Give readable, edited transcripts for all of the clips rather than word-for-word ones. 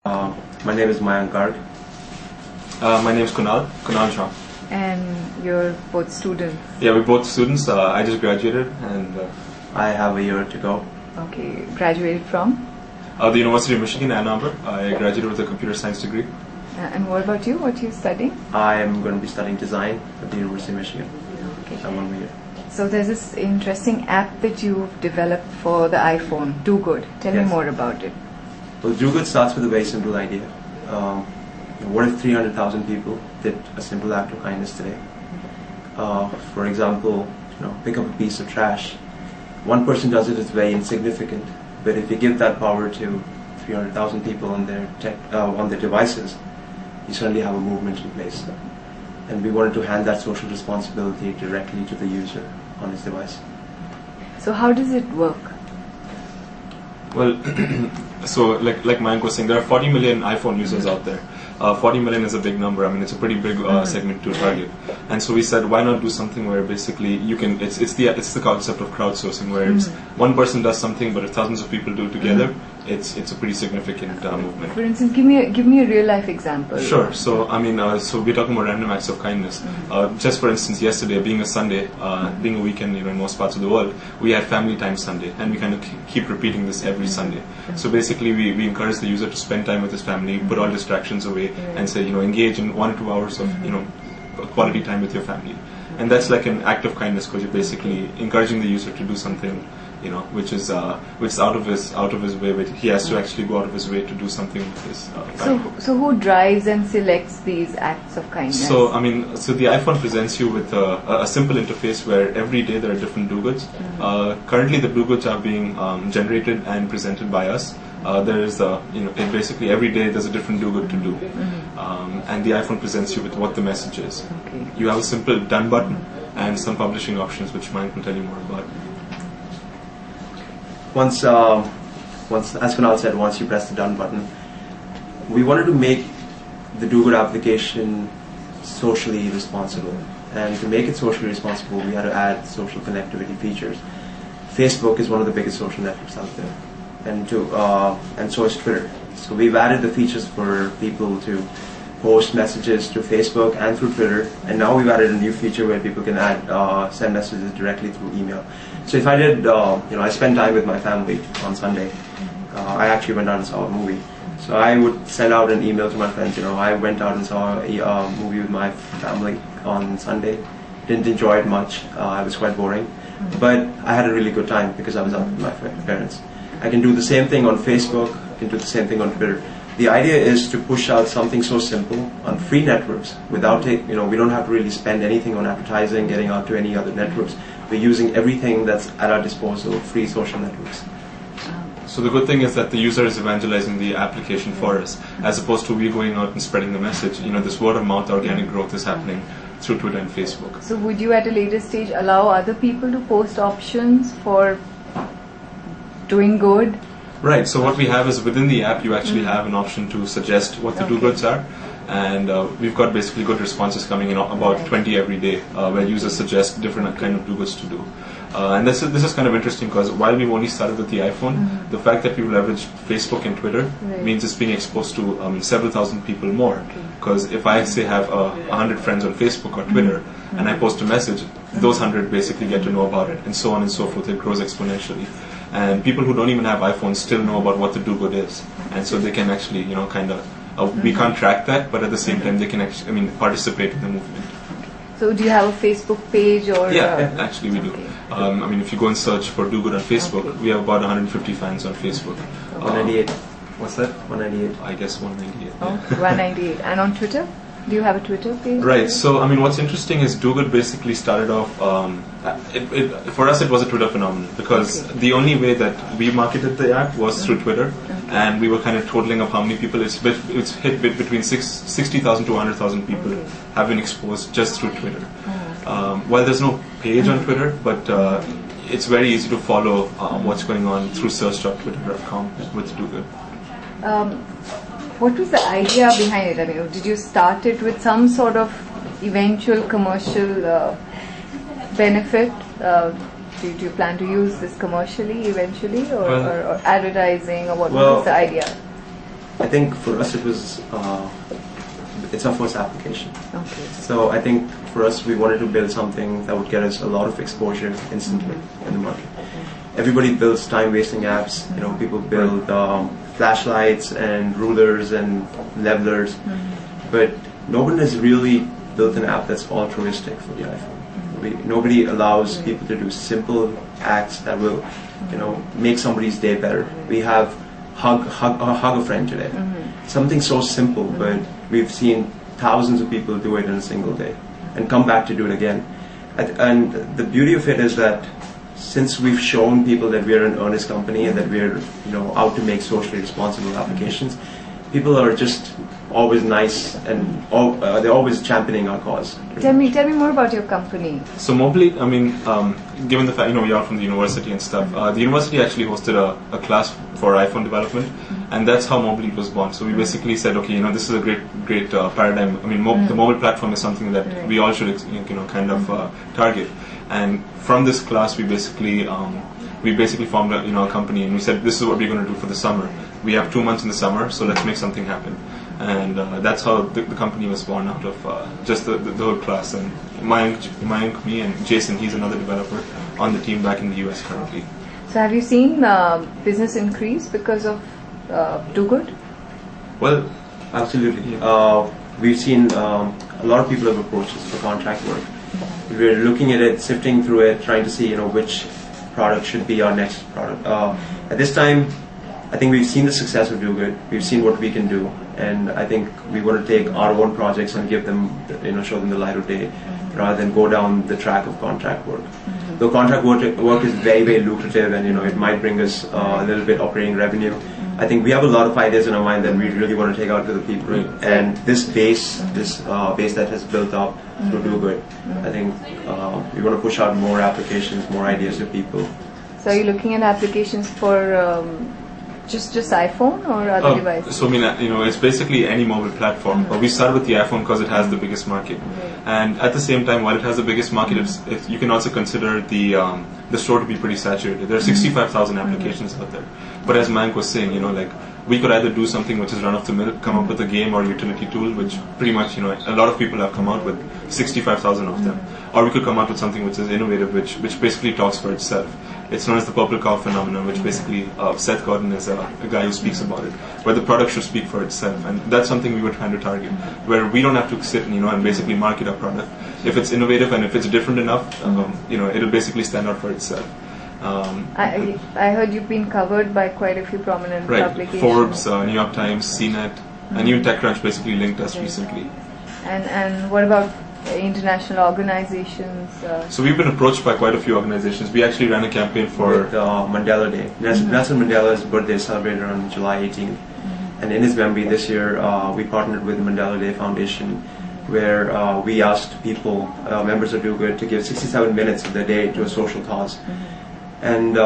My name is Mayank Garg. My name is Kunal Shah. And you're both students? Yeah, we're both students. I just graduated and I have a year to go. Okay, graduated from? The University of Michigan, Ann Arbor. I graduated with a computer science degree. And what about you? What are you studying? I'm going to be studying design at the University of Michigan. Okay. I'm 1 year. So there's this interesting app that you've developed for the iPhone, DoGood. Tell me more about it. Well, DoGood starts with a very simple idea. What if 300,000 people did a simple act of kindness today? For example, pick up a piece of trash. One person does it, it's very insignificant. But if you give that power to 300,000 people on their devices, you suddenly have a movement in place. And we wanted to hand that social responsibility directly to the user on his device. So how does it work? Well, so like Mayank was saying, there are 40 million iPhone users out there. 40 million is a big number. I mean, it's a pretty big segment to target. And so we said, why not do something where basically you can? It's the concept of crowdsourcing, where it's one person does something, but if thousands of people do it together, it's a pretty significant movement. For instance, give me a real life example. Sure. So I mean, so we're talking about random acts of kindness. Just for instance, yesterday, being a Sunday, being a weekend, in most parts of the world, we had Family Time Sunday, and we kind of keep repeating this every Sunday. So basically, we encourage the user to spend time with his family, put all distractions away, and say, engage in 1 or 2 hours of quality time with your family. And that's like an act of kindness, because you're basically encouraging the user to do something which is out of his way. But he has to actually go out of his way to do something with his family. So who drives and selects these acts of kindness? So the iPhone presents you with a simple interface where every day there are different DoGoods. Currently, the DoGoods are being generated and presented by us. There is basically every day there's a different DoGood to do, and the iPhone presents you with what the message is. Okay. You have a simple done button and some publishing options, which Mike will tell you more about. Once, as Kunal said, once you press the done button, we wanted to make the DoGood application socially responsible. And to make it socially responsible, we had to add social connectivity features. Facebook is one of the biggest social networks out there, and so is Twitter. So we've added the features for people to post messages through Facebook and through Twitter, and now we've added a new feature where people can send messages directly through email. So if I did, I spend time with my family on Sunday. I actually went out and saw a movie. So I would send out an email to my friends. I went out and saw a movie with my family on Sunday. Didn't enjoy it much. It was quite boring, but I had a really good time because I was out with my parents. I can do the same thing on Facebook. I can do the same thing on Twitter. The idea is to push out something so simple on free networks without we don't have to really spend anything on advertising, getting out to any other networks. We're using everything that's at our disposal, free social networks. So the good thing is that the user is evangelizing the application for us, as opposed to we going out and spreading the message. This word of mouth organic growth is happening through Twitter and Facebook. So would you at a later stage allow other people to post options for doing good? Right, so what we have is within the app you actually have an option to suggest what the DoGoods are, and we've got basically good responses coming in, about 20 every day, where users suggest different kind of DoGoods to do. And this is kind of interesting because while we've only started with the iPhone, the fact that we've leveraged Facebook and Twitter means it's being exposed to several thousand people more. Because if I say have 100 friends on Facebook or Twitter and I post a message, those 100 basically get to know about it, and so on and so forth. It grows exponentially. And people who don't even have iPhones still know about what the DoGood is, and so they can actually, we can't track that, but at the same time they can actually, participate in the movement. So do you have a Facebook page or? Yeah, actually we do. If you go and search for DoGood on Facebook, we have about 150 fans on Facebook. 198. What's that? 198. I guess 198. Oh, 198. And on Twitter? Do you have a Twitter page? Right. So, what's interesting is DoGood basically started off, for us it was a Twitter phenomenon, because the only way that we marketed the app was through Twitter, and we were kind of totaling up how many people, it's hit between 60,000 to 100,000 people have been exposed just through Twitter. Well, there's no page on Twitter, but it's very easy to follow what's going on through search.twitter.com with DoGood. What was the idea behind it? Did you start it with some sort of eventual commercial benefit? Do you plan to use this commercially eventually, or advertising, or what was the idea? I think for us it was, it's our first application. Okay. So I think for us we wanted to build something that would get us a lot of exposure instantly in the market. Everybody builds time-wasting apps. You know, people build flashlights and rulers and levelers, but no one has really built an app that's altruistic for the iPhone. Nobody allows people to do simple acts that will, you know, make somebody's day better. We have hug a friend today. Something so simple, but we've seen thousands of people do it in a single day and come back to do it again. And the beauty of it is that since we've shown people that we're an earnest company and that we're, you know, out to make socially responsible applications, people are just always nice and they're always championing our cause. Tell me more about your company. So Mobilate, I mean, given the fact, you know, we are from the university and stuff, the university actually hosted a class for iPhone development, and that's how Mobilate was born. So we basically said, okay, you know, this is a great paradigm. I mean, the mobile platform is something that we all should, you know, kind of target. And from this class, we basically formed a, you know, a company, and we said, this is what we're going to do for the summer. We have 2 months in the summer, so let's make something happen. And that's how the company was born, out of just the whole class. And Mayank, me, and Jason, he's another developer on the team back in the US currently. So have you seen business increase because of DoGood? Well, absolutely. We've seen a lot of people have approached us for contract work. We're looking at it, sifting through it, trying to see, you know, which product should be our next product. At this time, I think we've seen the success of DoGood. We've seen what we can do, and I think we want to take our own projects and give them, you know, show them the light of day, rather than go down the track of contract work. Though contract work is very, very lucrative, and, you know, it might bring us a little bit operating revenue. I think we have a lot of ideas in our mind that we really want to take out to the people, and this base that has built up through DoGood, I think we want to push out more applications, more ideas to people. So are you looking at applications for just iPhone or other devices? So I mean, you know, it's basically any mobile platform. But we started with the iPhone because it has the biggest market, and at the same time, while it has the biggest market, you can also consider the store to be pretty saturated. There are 65,000 applications out there. But as Mayank was saying, you know, like, we could either do something which is run of the mill, come up with a game or utility tool, which pretty much, you know, a lot of people have come out with 65,000 of them, or we could come out with something which is innovative, which basically talks for itself. It's known as the purple cow phenomenon, which basically Seth Godin is a guy who speaks about it, where the product should speak for itself, and that's something we were trying to target, where we don't have to sit, you know, and basically market our product. If it's innovative and if it's different enough, you know, it'll basically stand out for itself. I heard you've been covered by quite a few prominent publications. Forbes, New York Times, CNET, and even TechCrunch basically linked us recently. And what about international organizations? So we've been approached by quite a few organizations. We actually ran a campaign for Mandela Day. Nelson Mandela's birthday is celebrated on July 18th, and in his memory this year we partnered with the Mandela Day Foundation, where we asked people, members of DoGood, to give 67 minutes of their day to a social cause. And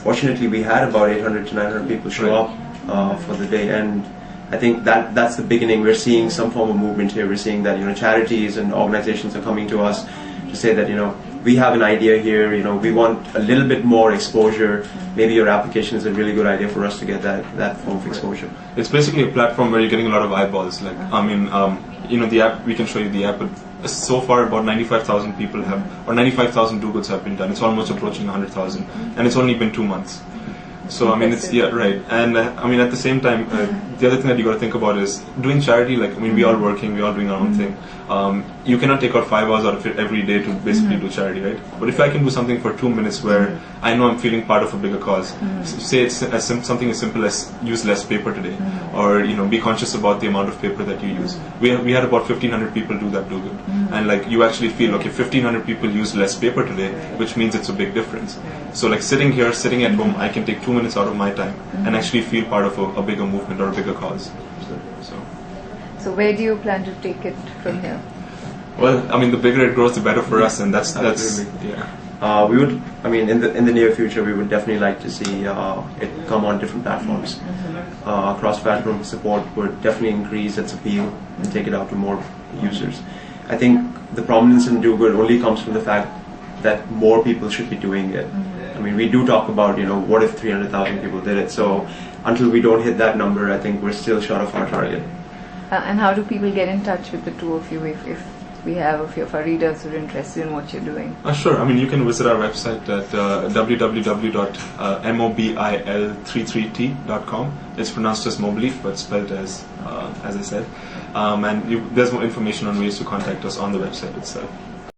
fortunately, we had about 800 to 900 people show up for the day, and I think that's the beginning. We're seeing some form of movement here. We're seeing that, you know, charities and organizations are coming to us to say that, you know, we have an idea here, you know, we want a little bit more exposure. Maybe your application is a really good idea for us to get that form of exposure. It's basically a platform where you're getting a lot of eyeballs. Like, I mean, you know, the app, we can show you the app, but so far about 95,000 people have, or 95,000 DoGoods have been done. It's almost approaching 100,000, and it's only been 2 months. So I mean, it's, yeah, right. And I mean, at the same time, the other thing that you got to think about is doing charity. Like, I mean, we all working, we all doing our own thing. You cannot take out 5 hours out of it every day to basically do charity, right? But if I can do something for 2 minutes where I know I'm feeling part of a bigger cause, say it's something as simple as use less paper today, or, you know, be conscious about the amount of paper that you use. We had about 1,500 people do that DoGood, and like, you actually feel, okay, 1,500 people use less paper today, which means it's a big difference. So like, sitting at home, I can take 2 minutes out of my time and actually feel part of a bigger movement or a bigger cause. So where do you plan to take it from here? Well, I mean, the bigger it grows, the better for us, and that's yeah. We would, I mean, in the near future, we would definitely like to see it come on different platforms. Cross-platform support would definitely increase its appeal and take it out to more users. I think the prominence in DoGood only comes from the fact that more people should be doing it. mean, we do talk about, what if 300,000 people did it? So until we don't hit that number, I think we're still short of our target. And how do people get in touch with the two of you if we have a few of our readers who are interested in what you're doing? Sure. I mean, you can visit our website at www.mobil33t.com. It's pronounced as Mobley, but spelled as I said. And there's more information on ways to contact us on the website itself.